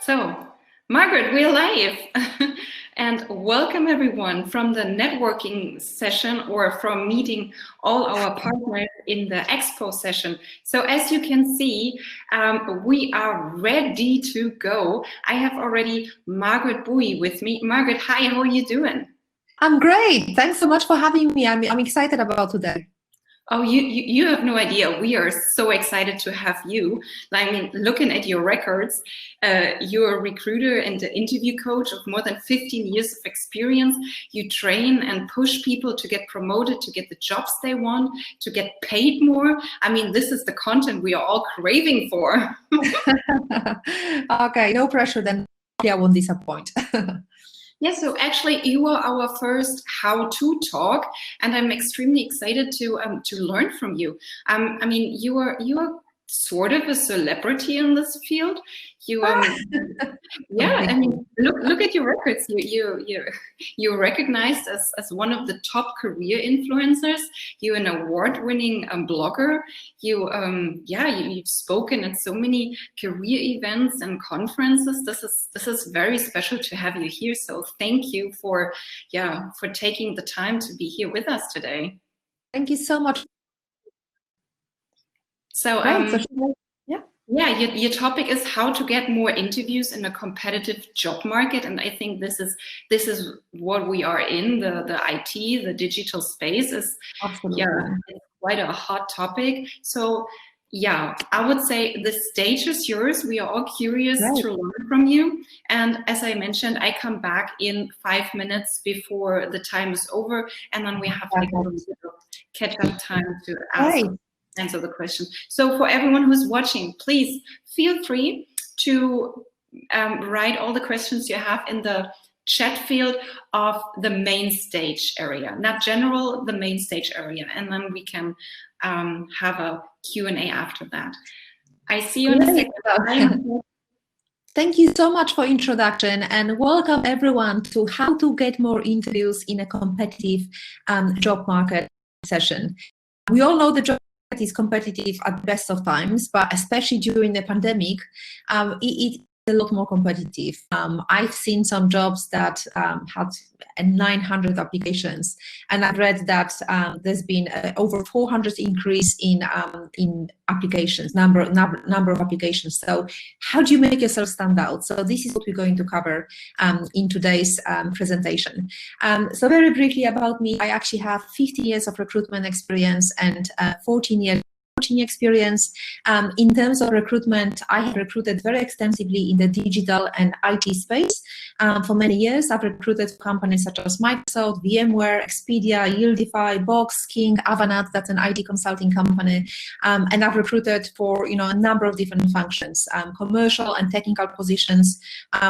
So, Margaret, we're live. And welcome everyone from the networking session or from meeting all our partners in the expo session. So as you can see, we are ready to go. I have already Margaret Buj with me. Margaret, hi, how are you doing? I'm great. Thanks so much for having me. I'm excited about today. Oh, you have no idea. We are so excited to have you. I mean, looking at your records, you're a recruiter and an interview coach of more than 15 years of experience. You train and push people to get promoted, to get the jobs they want, to get paid more. I mean, this is the content we are all craving for. Okay, no pressure then. I won't disappoint. Yeah, so actually you are our first how-to talk, and I'm extremely excited to learn from you. I mean, you are sort of a celebrity in this field. You yeah, I mean, look at your records. You're recognized as one of the top career influencers. You're an award-winning blogger. You've spoken at so many career events and conferences. This is very special to have you here. So thank you for taking the time to be here with us today. Thank you so much. So your topic is how to get more interviews in a competitive job market, and I think this is what we are in the IT, the digital space is. Absolutely. It's quite a hot topic. So yeah, I would say the stage is yours. We are all curious to learn from you. And as I mentioned, I come back in 5 minutes before the time is over, and then we have like a little bit of catch-up time to answer the question. So for everyone who's watching, please feel free to write all the questions you have in the chat field of the main stage area, not general, the main stage area, and then we can have a Q&A after that. I see you in a second. Thank you so much for introduction, and welcome everyone to how to get more interviews in a competitive job market session. We all know the job market is competitive at the best of times, but especially during the pandemic, it's a lot more competitive. I've seen some jobs that had 900 applications, and I've read that there's been over 400 increase in applications, number of applications. So how do you make yourself stand out? So this is what we're going to cover in today's presentation. So very briefly about me, I actually have 15 years of recruitment experience and 14 years coaching experience. In terms of recruitment, I have recruited very extensively in the digital and IT space. For many years, I've recruited companies such as Microsoft, VMware, Expedia, Yieldify, Box, King, Avanade, that's an IT consulting company. And I've recruited for a number of different functions, commercial and technical positions.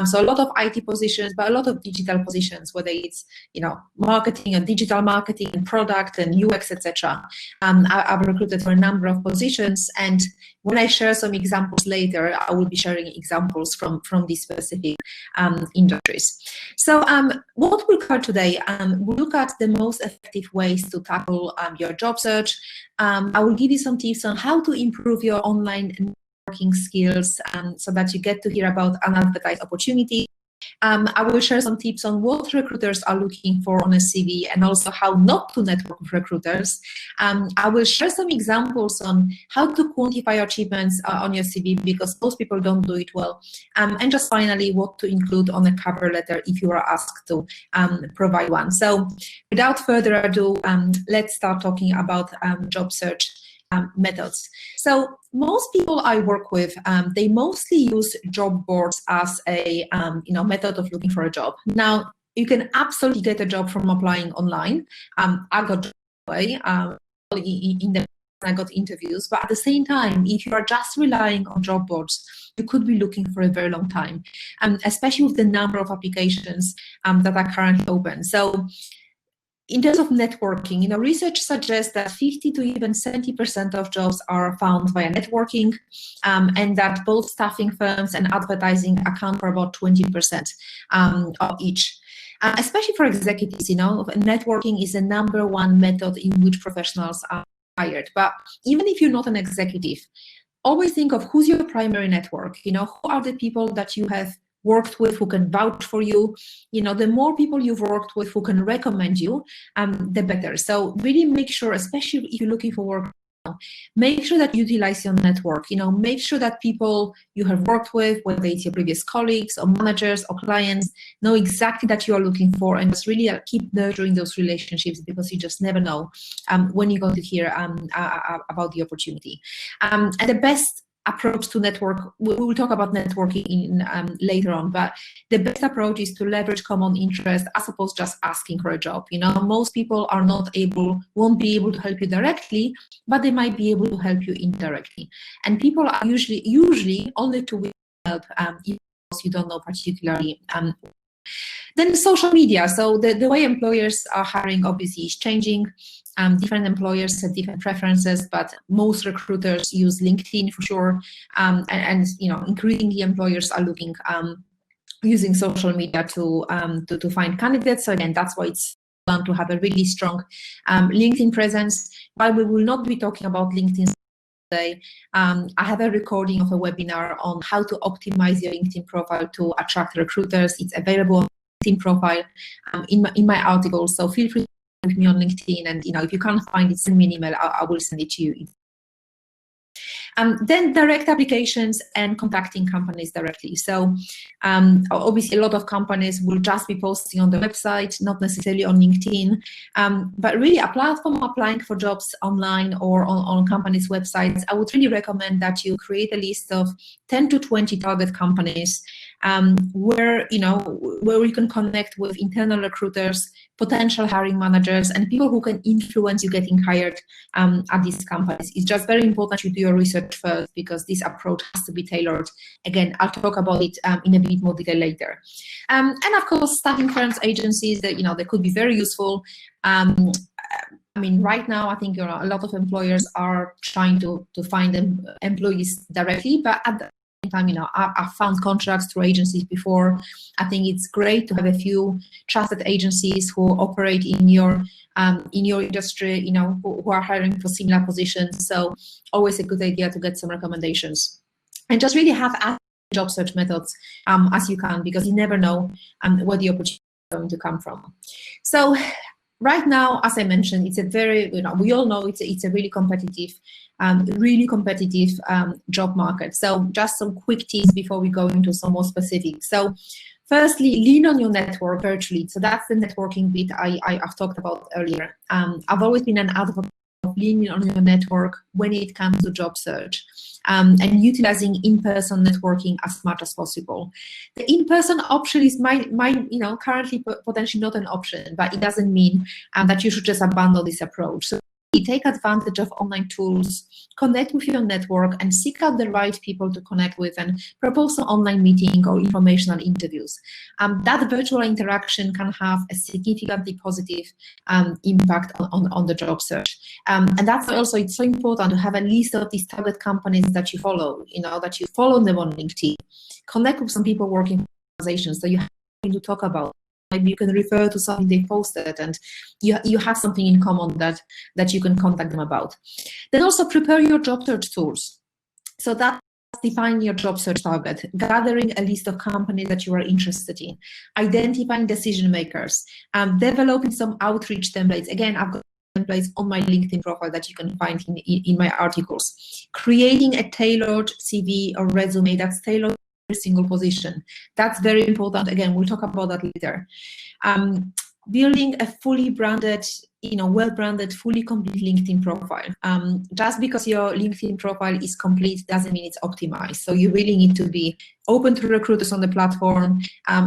So a lot of IT positions, but a lot of digital positions, whether it's marketing and digital marketing and product and UX, etc. I've recruited for a number of positions, and when I share some examples later, I will be sharing examples from these specific industries. So what we'll cover today, we'll look at the most effective ways to tackle your job search. I will give you some tips on how to improve your online networking skills so that you get to hear about unadvertised opportunities. I will share some tips on what recruiters are looking for on a CV and also how not to network with recruiters. I will share some examples on how to quantify your achievements on your CV because most people don't do it well. And just finally, what to include on a cover letter if you are asked to provide one. So without further ado, let's start talking about job search methods. So most people I work with, they mostly use job boards as a method of looking for a job. Now, you can absolutely get a job from applying online. I got I got interviews, but at the same time, if you are just relying on job boards, you could be looking for a very long time, especially with the number of applications that are currently open. So in terms of networking, research suggests that 50 to even 70% of jobs are found via networking, and that both staffing firms and advertising account for about 20% of each. Especially for executives, networking is the #1 method in which professionals are hired. But even if you're not an executive, always think of who's your primary network. Who are the people that you have worked with, who can vouch for you. The more people you've worked with who can recommend you, the better. So really make sure, especially if you're looking for work, make sure that you utilize your network. Make sure that people you have worked with, whether it's your previous colleagues or managers or clients, know exactly that you are looking for, and just really keep nurturing those relationships, because you just never know when you're going to hear about the opportunity. And the best approach to network, we will talk about networking later on, but the best approach is to leverage common interest as opposed to just asking for a job. Most people won't be able to help you directly, but they might be able to help you indirectly. And people are usually only to help if you don't know particularly. Then social media. So the way employers are hiring obviously is changing. Different employers have different preferences, but most recruiters use LinkedIn for sure. And increasingly employers are looking using social media to find candidates. So again, that's why it's fun to have a really strong LinkedIn presence. While we will not be talking about LinkedIn today, I have a recording of a webinar on how to optimize your LinkedIn profile to attract recruiters. It's available on LinkedIn profile in my article. So feel free to with me on LinkedIn, and if you can't find it, send me an email. I will send it to you. Then direct applications and contacting companies directly. So obviously a lot of companies will just be posting on the website, not necessarily on LinkedIn, but really a platform applying for jobs online or on companies' websites. I would really recommend that you create a list of 10 to 20 target companies where you can connect with internal recruiters, potential hiring managers, and people who can influence you getting hired at these companies. It's just very important you do your research first, because this approach has to be tailored. Again, I'll talk about it in a bit more detail later. And of course, staffing firms, agencies, that they could be very useful. Right now, I think a lot of employers are trying to find employees directly, but at the time, I've found contracts through agencies before. I think it's great to have a few trusted agencies who operate in your industry, who are hiring for similar positions. So always a good idea to get some recommendations, and just really have as job search methods as you can, because you never know where the opportunity is going to come from. So right now, as I mentioned, it's a very, we all know it's a really competitive job market. So just some quick tips before we go into some more specifics. So firstly, lean on your network virtually. So that's the networking bit I've talked about earlier. I've always been an advocate of leaning on your network when it comes to job search, and utilizing in-person networking as much as possible. The in-person option is currently potentially not an option, but it doesn't mean that you should just abandon this approach. So take advantage of online tools, connect with your network, and seek out the right people to connect with, and propose an online meeting or informational interviews. That virtual interaction can have a significantly positive impact on the job search. And that's also, it's so important to have a list of these target companies that you follow, that you follow them on LinkedIn. Connect with some people working in organizations that you have to talk about. Maybe you can refer to something they posted, and you have something in common that you can contact them about. Then also prepare your job search tools. So that's defining your job search target, gathering a list of companies that you are interested in, identifying decision makers, developing some outreach templates. Again, I've got templates on my LinkedIn profile that you can find in my articles. Creating a tailored CV or resume that's tailored single position. That's very important. Again, we'll talk about that later. Building a fully branded, well-branded, fully complete LinkedIn profile. Just because your LinkedIn profile is complete doesn't mean it's optimized. So you really need to be open to recruiters on the platform.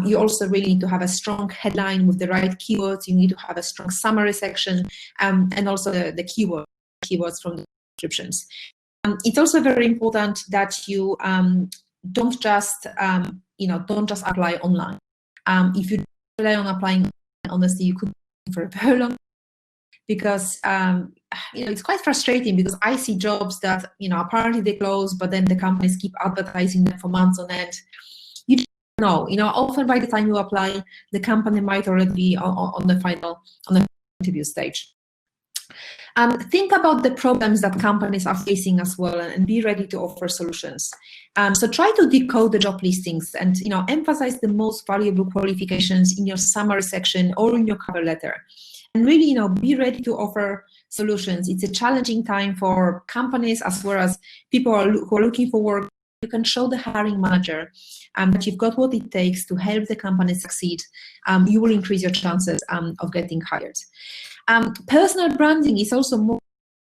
You also really need to have a strong headline with the right keywords. You need to have a strong summary section, and also the keywords from the descriptions. It's also very important that you don't just apply online. If you rely on applying, honestly, you could for a very long, because it's quite frustrating, because I see jobs that apparently they close, but then the companies keep advertising them for months on end. You don't know. Often by the time you apply, the company might already be on the final interview stage. Think about the problems that companies are facing as well, and be ready to offer solutions. So try to decode the job listings and emphasize the most valuable qualifications in your summary section or in your cover letter. And really, be ready to offer solutions. It's a challenging time for companies as well as people who are looking for work. You can show the hiring manager that you've got what it takes to help the company succeed. You will increase your chances of getting hired. Personal branding is also more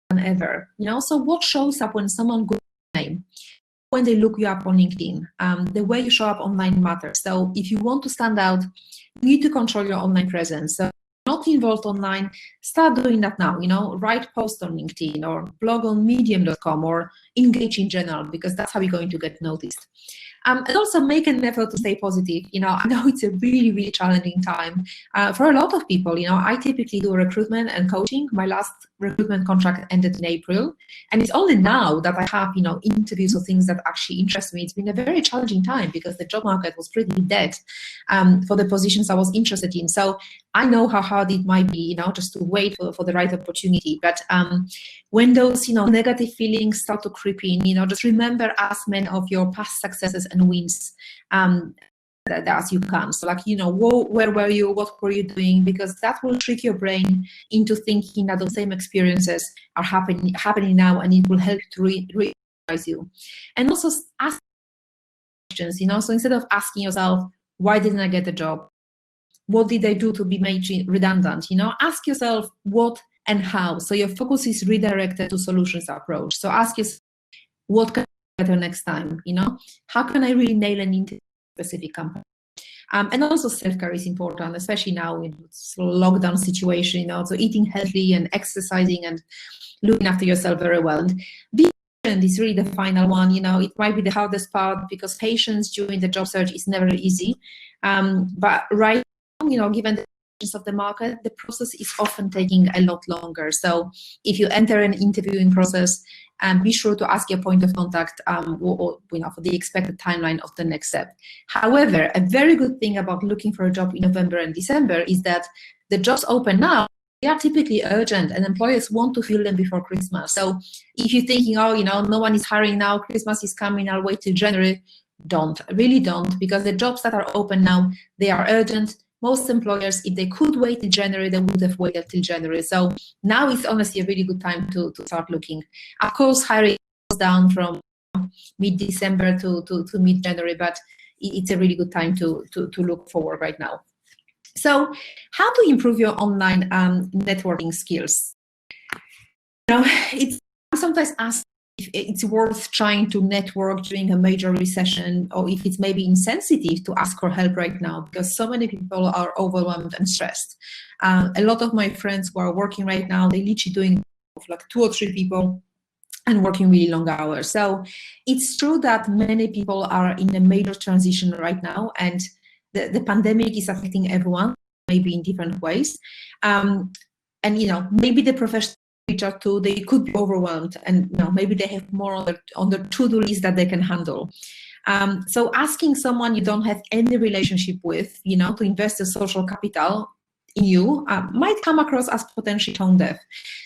than ever. So what shows up when someone goes name, when they look you up on LinkedIn, the way you show up online matters. So if you want to stand out, you need to control your online presence. So not involved online, start doing that now. Write posts on LinkedIn or blog on medium.com or engage in general, because that's how you're going to get noticed. And also make an effort to stay positive. I know it's a really, really challenging time for a lot of people. I typically do recruitment and coaching. My last recruitment contract ended in April, and it's only now that I have, interviews or things that actually interest me. It's been a very challenging time because the job market was pretty dead for the positions I was interested in. So I know how hard it might be, just to wait for the right opportunity. But when those, negative feelings start to creep in, just remember as many of your past successes and wins as you can. So where were you, what were you doing? Because that will trick your brain into thinking that those same experiences are happening now, and it will help to realize you. And also ask questions, so instead of asking yourself, why didn't I get the job? What did I do to be made redundant? Ask yourself what and how. So your focus is redirected to solutions approach. So ask yourself, what can I do better next time? How can I really nail an interview specific company? And also self-care is important, especially now in this lockdown situation, so eating healthy and exercising and looking after yourself very well. And being patient is really the final one. It might be the hardest part because patience during the job search is never easy. But right now, given the conditions of the market, the process is often taking a lot longer. So if you enter an interviewing process, be sure to ask your point of contact for the expected timeline of the next step. However, a very good thing about looking for a job in November and December is that the jobs open now, they are typically urgent, and employers want to fill them before Christmas. So if you're thinking, no one is hiring now, Christmas is coming, I'll wait till January, really don't, because the jobs that are open now, they are urgent. Most employers, if they could wait till January, they would have waited till January. So now is honestly a really good time to start looking. Of course, hiring goes down from mid-December to mid-January, but it's a really good time to look forward right now. So how to improve your online networking skills? It's sometimes asked if it's worth trying to network during a major recession, or if it's maybe insensitive to ask for help right now, because so many people are overwhelmed and stressed. A lot of my friends who are working right now, they're literally doing like 2 or 3 people and working really long hours. So it's true that many people are in a major transition right now, and the pandemic is affecting everyone, maybe in different ways. And maybe the professional reach out to, they could be overwhelmed, and maybe they have more on the to-do list that they can handle. So asking someone you don't have any relationship with, to invest a social capital in you might come across as potentially tone deaf.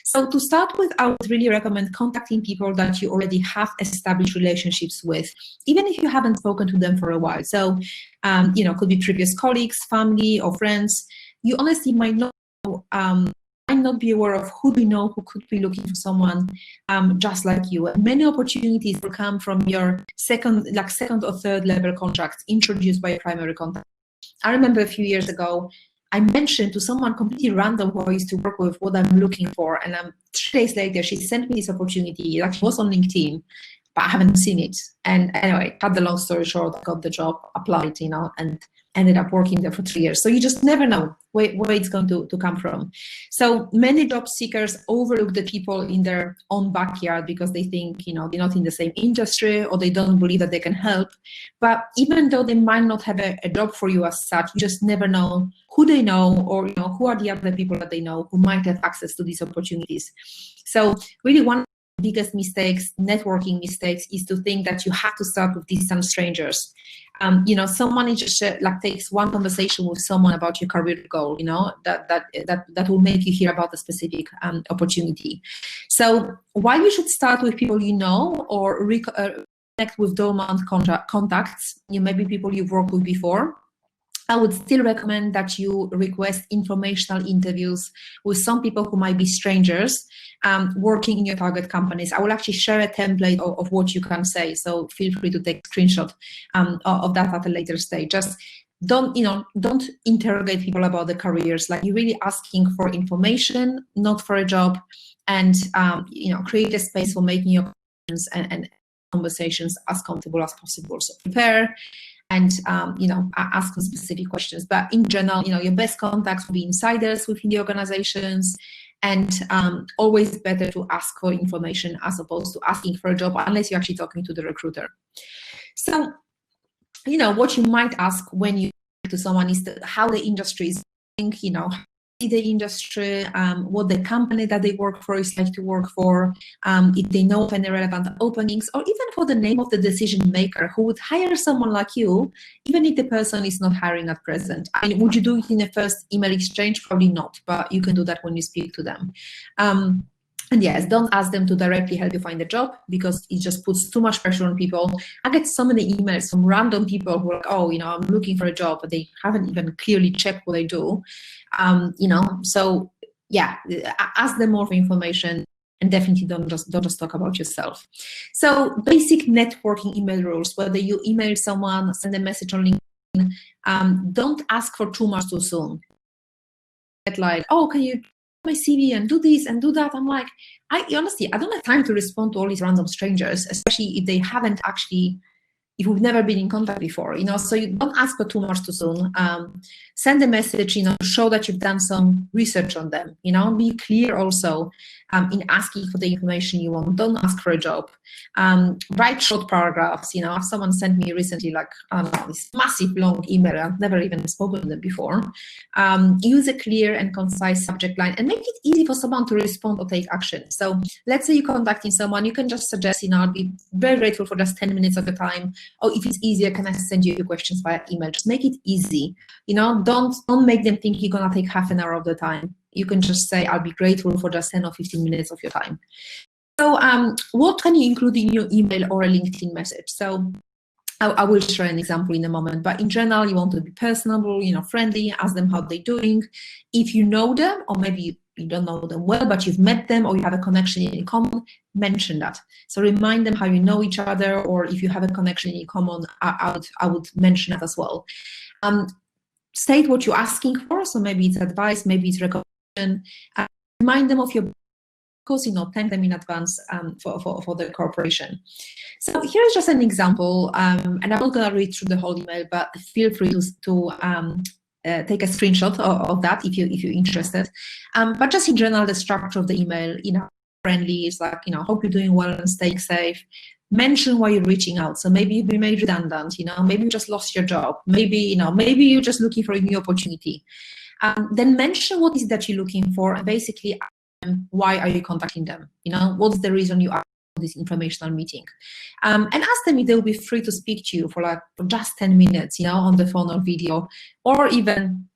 So to start with, I would really recommend contacting people that you already have established relationships with, even if you haven't spoken to them for a while. So, could be previous colleagues, family, or friends. You honestly might not be aware of who do you know who could be looking for someone just like you. And many opportunities will come from your second or third level contracts introduced by a primary contact. I remember a few years ago, I mentioned to someone completely random who I used to work with what I'm looking for, and 3 days later she sent me this opportunity. It actually was on LinkedIn, but I haven't seen it. And anyway, cut the long story short, I got the job, applied, and ended up working there for 3 years. So you just never know where it's going to come from. So many job seekers overlook the people in their own backyard because they think, they're not in the same industry, or they don't believe that they can help. But even though they might not have a job for you as such, you just never know who they know, or who are the other people that they know who might have access to these opportunities. So really one biggest mistakes, networking mistakes, is to think that you have to start with distant strangers. Someone just takes one conversation with someone about your career goal, that will make you hear about the specific opportunity. So while you should start with people you know, or connect with dormant contacts, maybe people you've worked with before, I would still recommend that you request informational interviews with some people who might be strangers working in your target companies. I will actually share a template of what you can say, so feel free to take a screenshot of that at a later stage. Just don't interrogate people about their careers. Like, you're really asking for information, not for a job, and create a space for making your questions and conversations as comfortable as possible. So prepare and ask them specific questions. But in general, your best contacts will be insiders within the organizations, and always better to ask for information as opposed to asking for a job, unless you're actually talking to the recruiter. So, what you might ask when you talk to someone is how the industry is doing, the industry, what the company that they work for is like to work for, if they know of any relevant openings, or even for the name of the decision maker who would hire someone like you, even if the person is not hiring at present. I mean, would you do it in the first email exchange? Probably not, but you can do that when you speak to them. And yes, don't ask them to directly help you find a job, because it just puts too much pressure on people. I get so many emails from random people who are like, oh, I'm looking for a job, but they haven't even clearly checked what I do. So yeah, ask them more for information, and definitely don't just talk about yourself. So basic networking email rules: whether you email someone, send a message on LinkedIn, don't ask for too much too soon. Like, oh, can you my CV and do this and do that? I'm like, I don't have time to respond to all these random strangers, especially if they haven't actually, if we've never been in contact before, so you don't ask for too much too soon. Send a message, show that you've done some research on them, be clear also in asking for the information you want. Don't ask for a job. Write short paragraphs. Someone sent me recently, this massive long email. I've never even spoken to them before. Use a clear and concise subject line, and make it easy for someone to respond or take action. So let's say you're contacting someone, you can just suggest, I'll be very grateful for just 10 minutes of your time. Or if it's easier, can I send you your questions via email? Just make it easy. Don't make them think you're gonna take half an hour of the time. You can just say, I'll be grateful for just 10 or 15 minutes of your time. So what can you include in your email or a LinkedIn message? So I will share an example in a moment, but in general, you want to be personable, friendly, ask them how they're doing. If you know them, or maybe you don't know them well, but you've met them, or you have a connection in common, mention that. So remind them how you know each other, or if you have a connection in common, I would mention it as well. State what you're asking for. So maybe it's advice, maybe it's recommendation. Remind them of your course, thank them in advance for the corporation. So here's just an example, and I'm not going to read through the whole email, but feel free to take a screenshot of that if you're interested. But just in general, the structure of the email, friendly, is like, hope you're doing well and staying safe. Mention why you're reaching out. So maybe you've been made redundant, maybe you just lost your job, maybe you're just looking for a new opportunity. Then mention what is it that you're looking for, and basically why are you contacting them? What's the reason you are for this informational meeting? And ask them if they'll be free to speak to you for just 10 minutes, on the phone or video, or even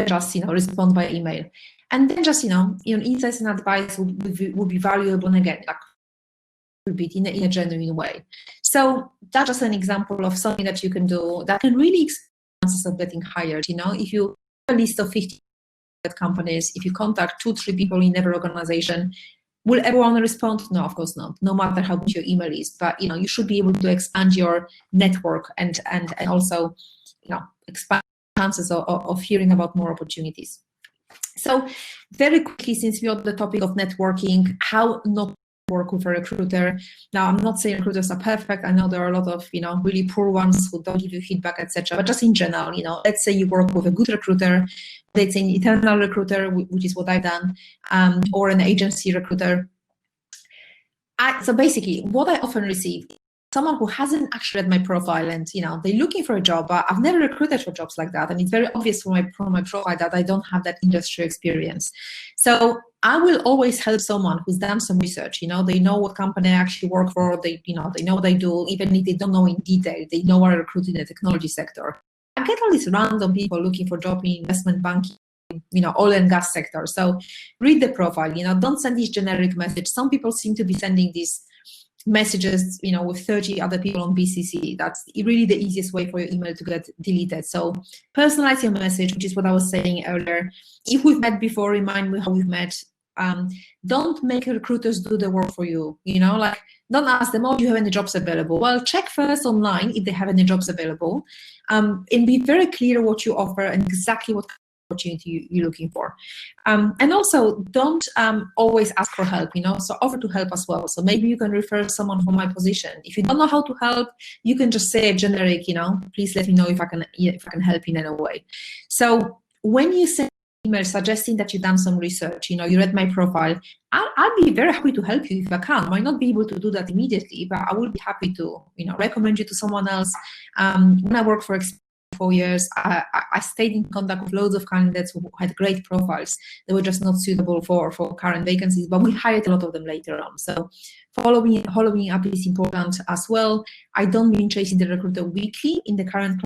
just respond by email. And then just insights and advice would be valuable, and again, in a genuine way. So that's just an example of something that you can do that can really expand the chances of getting hired. If you have a list of 50 companies, if you contact 2-3 people in every organization, will everyone respond? No, of course not, no matter how good your email is. But you should be able to expand your network and also expand chances of hearing about more opportunities. So very quickly, since we're on the topic of networking, how not work with a recruiter. Now, I'm not saying recruiters are perfect. I know there are a lot of really poor ones who don't give you feedback, etc. But just in general, let's say you work with a good recruiter, let's say an internal recruiter, which is what I've done, or an agency recruiter. So basically, what I often receive someone who hasn't actually read my profile and, you know, they're looking for a job, but I've never recruited for jobs like that. And it's very obvious from my profile that I don't have that industry experience. So I will always help someone who's done some research. You know, they know what company I actually work for. They know what I do, even if they don't know in detail. They know I recruit in the technology sector. I get all these random people looking for job in investment banking, you know, oil and gas sector. So read the profile. You know, don't send this generic message. Some people seem to be sending these messages, you know, with 30 other people on BCC. That's really the easiest way for your email to get deleted. So personalize your message, which is what I was saying earlier. If we've met before, remind me how we've met. Don't make recruiters do the work for you. You know, like, don't ask them, oh, do you have any jobs available? Well, check first online if they have any jobs available, and be very clear what you offer and exactly what opportunity you're looking for. And also, don't always ask for help, you know, so offer to help as well. So maybe you can refer someone from my position. If you don't know how to help, you can just say a generic, you know, please let me know if I can help in any way. So when you send email suggesting that you've done some research, you know, you read my profile, I'll be very happy to help you if I can. I might not be able to do that immediately, but I will be happy to, you know, recommend you to someone else. When I worked for 4 years, I stayed in contact with loads of candidates who had great profiles. They were just not suitable for current vacancies, but we hired a lot of them later on. So following up is important as well. I don't mean chasing the recruiter weekly in the current,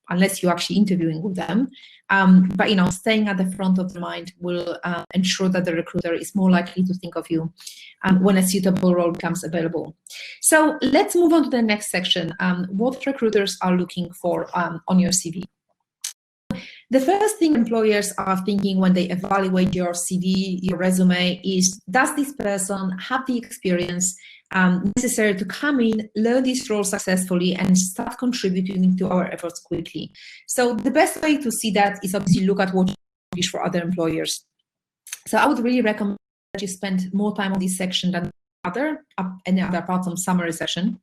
unless you're actually interviewing with them. But, you know, staying at the front of the mind will ensure that the recruiter is more likely to think of you when a suitable role becomes available. So let's move on to the next section, what recruiters are looking for on your CV. The first thing employers are thinking when they evaluate your CV, your resume, is, does this person have the experience necessary to come in, learn this role successfully, and start contributing to our efforts quickly? So the best way to see that is obviously look at what you publish for other employers. So I would really recommend that you spend more time on this section than any other part of summary session,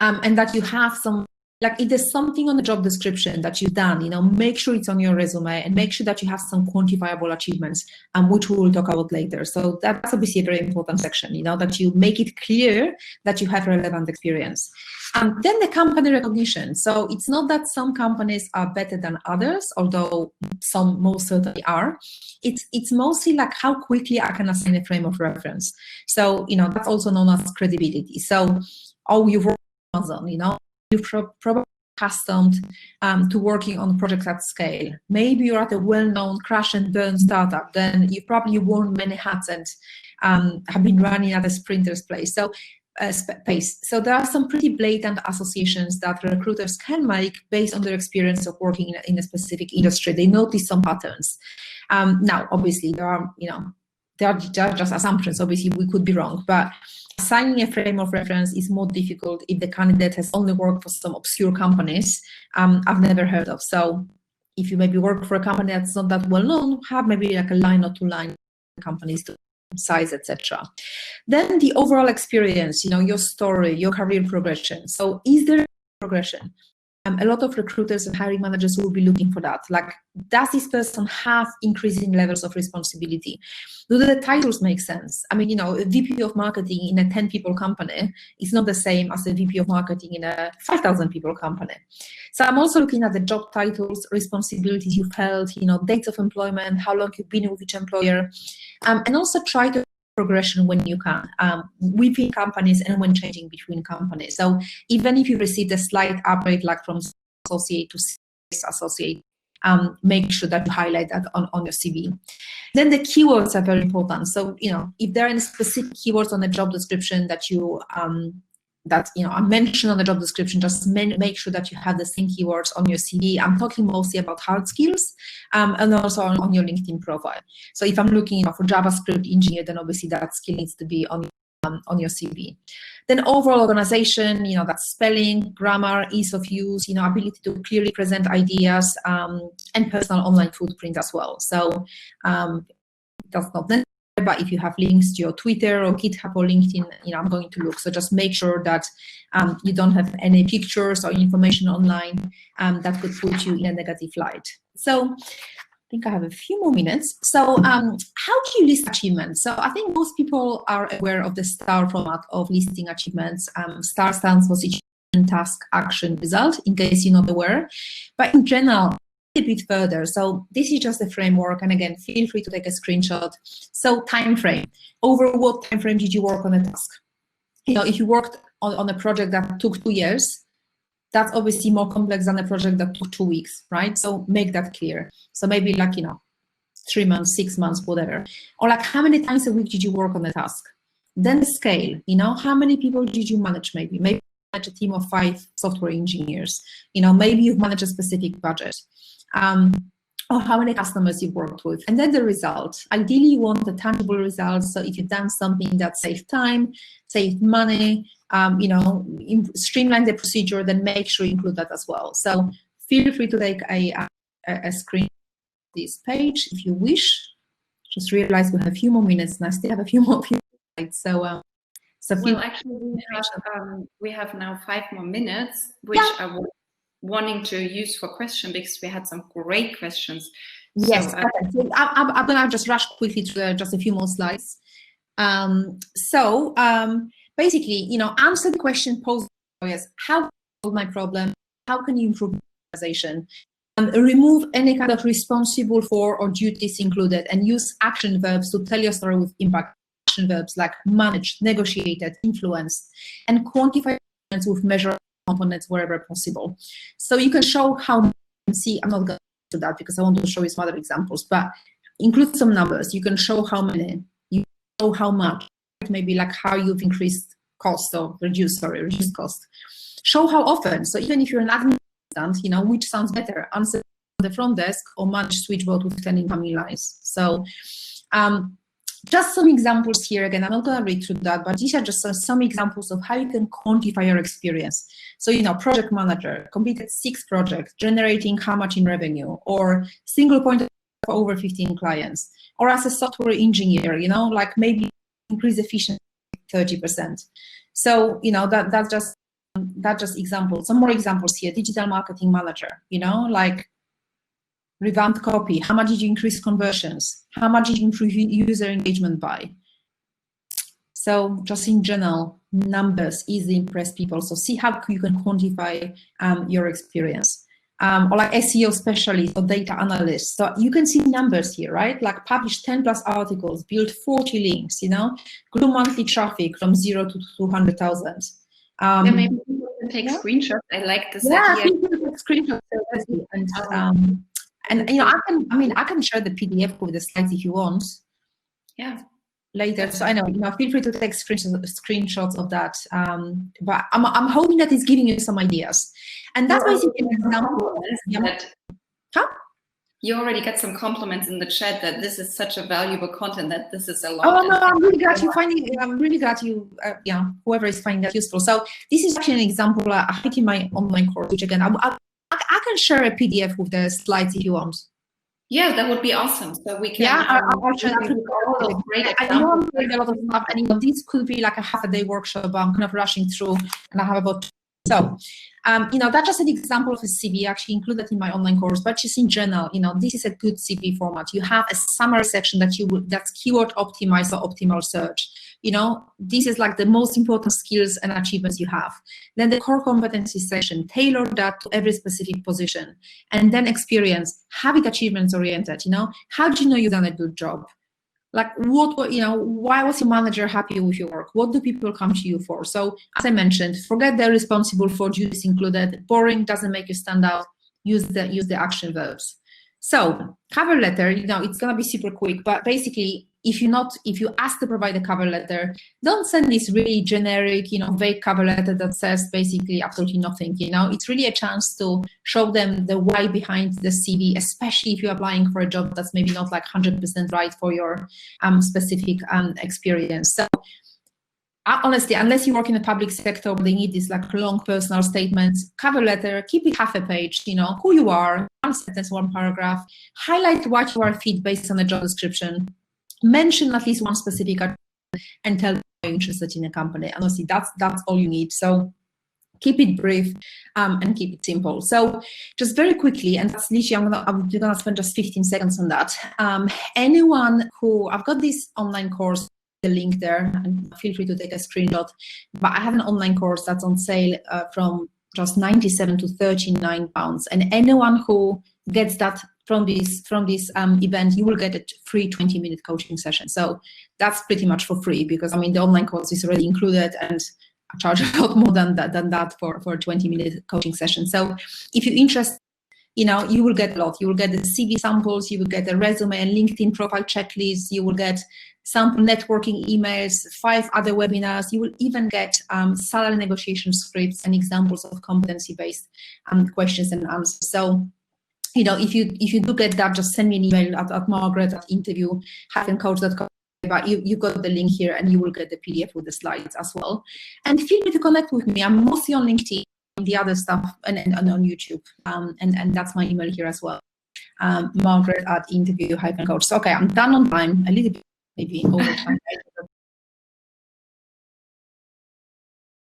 and that you have some, like, if there's something on the job description that you've done, you know, make sure it's on your resume, and make sure that you have some quantifiable achievements, which we will talk about later. So that's obviously a very important section, you know, that you make it clear that you have relevant experience. Then the company recognition. So it's not that some companies are better than others, although some most certainly are. It's mostly like how quickly I can assign a frame of reference. So, you know, that's also known as credibility. So, oh, you've worked on Amazon, you know, you've probably accustomed to working on projects at scale. Maybe you're at a well-known crash and burn startup, then you probably worn many hats and have been running at a sprinter's pace. So there are some pretty blatant associations that recruiters can make based on their experience of working in a specific industry. They notice some patterns. Now, obviously, there are just assumptions. Obviously, we could be wrong, but assigning a frame of reference is more difficult if the candidate has only worked for some obscure companies I've never heard of. So if you maybe work for a company that's not that well known, have maybe like a line or two line companies to size, etc. Then the overall experience, you know, your story, your career progression. So is there progression? A lot of recruiters and hiring managers will be looking for that. Like, does this person have increasing levels of responsibility? Do the titles make sense? I mean, you know, a VP of marketing in a 10 people company is not the same as a VP of marketing in a 5,000 people company. So I'm also looking at the job titles, responsibilities you've held, you know, dates of employment, how long you've been with each employer, and also try to progression when you can, within companies and when changing between companies. So even if you received a slight upgrade, like from associate to associate, make sure that you highlight that on your CV. Then the keywords are very important. So, you know, if there are any specific keywords on the job description that are mentioned on the job description, just make sure that you have the same keywords on your CV. I'm talking mostly about hard skills, and also on your LinkedIn profile. So if I'm looking for JavaScript engineer, then obviously that skill needs to be on your CV. Then overall organization, you know, that's spelling, grammar, ease of use, you know, ability to clearly present ideas, and personal online footprint as well. So that's not necessary, but if you have links to your Twitter or GitHub or LinkedIn, you know, I'm going to look. So just make sure that you don't have any pictures or information online that could put you in a negative light. So think I have a few more minutes. So how do you list achievements? So I think most people are aware of the STAR format of listing achievements. STAR stands for situation, task, action, result, in case you're not aware. But in general, a bit further. So this is just a framework. And again, feel free to take a screenshot. So time frame. Over what time frame did you work on a task? If you worked on a project that took 2 years, that's obviously more complex than a project that took 2 weeks, right? So make that clear. So maybe 3 months, 6 months, whatever. Or how many times a week did you work on a task? Then the scale, how many people did you manage maybe? Maybe you manage a team of 5 software engineers. Maybe you've managed a specific budget. Or how many customers you've worked with. And then the result. Ideally, you want the tangible results. So if you've done something that saved time, saved money, streamline the procedure, then make sure you include that as well. So feel free to take a screen of this page if you wish. Just realize we have a few more minutes and I still have a few more slides. So actually we have now 5 more minutes, which I was wanting to use for questions because we had some great questions. Yes, so I'm going to just rush quickly through just a few more slides. Basically, answer the question posed as how to solve my problem, how can you improve the organization, remove any kind of responsible for or duties included, and use action verbs to tell your story with impact. Action verbs like managed, negotiated, influenced, and quantify with measurable components wherever possible. So you can show how, see, I'm not going to do that because I want to show you some other examples, but include some numbers. You can show how many, you show how much, maybe how you've increased cost or reduced cost. Show how often. So even if you're an admin assistant, which sounds better, answer on the front desk or manage switchboard with 10 incoming lines. So just some examples here. Again, I'm not going to read through that, but these are just some examples of how you can quantify your experience. So, project manager, completed 6 projects, generating how much in revenue, or single point of over 15 clients. Or as a software engineer, maybe increase efficiency 30%. So, that's just examples. Some more examples here. Digital marketing manager, revamped copy. How much did you increase conversions? How much did you improve user engagement by? So just in general, numbers easily impress people. So see how you can quantify your experience. Or SEO specialist or data analyst. So you can see numbers here, right? Publish 10 plus articles, build 40 links, grew monthly traffic from 0 to 200,000. Maybe people can take screenshots. I like this idea. Screenshots. And I can share the PDF with the slides if you want. Yeah. Later, so I know, feel free to take screenshots of that. But I'm hoping that it's giving you some ideas, and that's basically an example. You already got some compliments in the chat that this is such a valuable content, that this is a lot. Oh no, I'm really glad you I'm really glad you, whoever is finding that useful. So this is actually an example I had in my online course, which again, I can share a PDF with the slides if you want. Yeah, that would be awesome. So we can. Yeah, I'll share that. Great. I know I'm doing a lot of stuff, and this could be like a half-a-day workshop. I'm kind of rushing through, and I have about. So, that's just an example of a CV actually included in my online course. But just in general, this is a good CV format. You have a summary section that's keyword optimized or optimal search. This is the most important skills and achievements you have. Then the core competency section, tailor that to every specific position. And then experience, have it achievements oriented, how do you know you've done a good job? Why was your manager happy with your work? What do people come to you for? So as I mentioned, forget they're responsible for duties included. Boring doesn't make you stand out. Use the action verbs. So cover letter, it's gonna be super quick, but basically, if you ask to provide a cover letter, don't send this really generic, vague cover letter that says basically absolutely nothing. It's really a chance to show them the why behind the CV, especially if you're applying for a job that's maybe not 100% right for your specific experience. So honestly, unless you work in the public sector, they need this long personal statements, cover letter, keep it half a page, who you are, 1 sentence, 1 paragraph, highlight what you are fit based on the job description, mention at least 1 specific and tell them you're interested in a company. Honestly, that's all you need. So keep it brief and keep it simple. So just very quickly, and that's literally, I'm gonna spend just 15 seconds on that. Anyone who, I've got this online course, the link there, and feel free to take a screenshot, but I have an online course that's on sale from just 97 to 39 pounds. And anyone who gets that from this event, you will get a free 20-minute coaching session. So that's pretty much for free, because I mean, the online course is already included, and I charge a lot more than that for a 20-minute coaching session. So if you're interested, you know, you will get a lot. You will get the CV samples, you will get a resume and LinkedIn profile checklist, you will get sample networking emails, 5 other webinars, you will even get salary negotiation scripts and examples of competency-based questions and answers. So, you know, if you do get that, just send me an email at margaret@interview-coach.com. But you got the link here, and you will get the PDF with the slides as well. And feel free to connect with me. I'm mostly on LinkedIn, the other stuff, and on YouTube. And that's my email here as well. Margaret@interview-coach. So, okay, I'm done on time, a little bit maybe over time.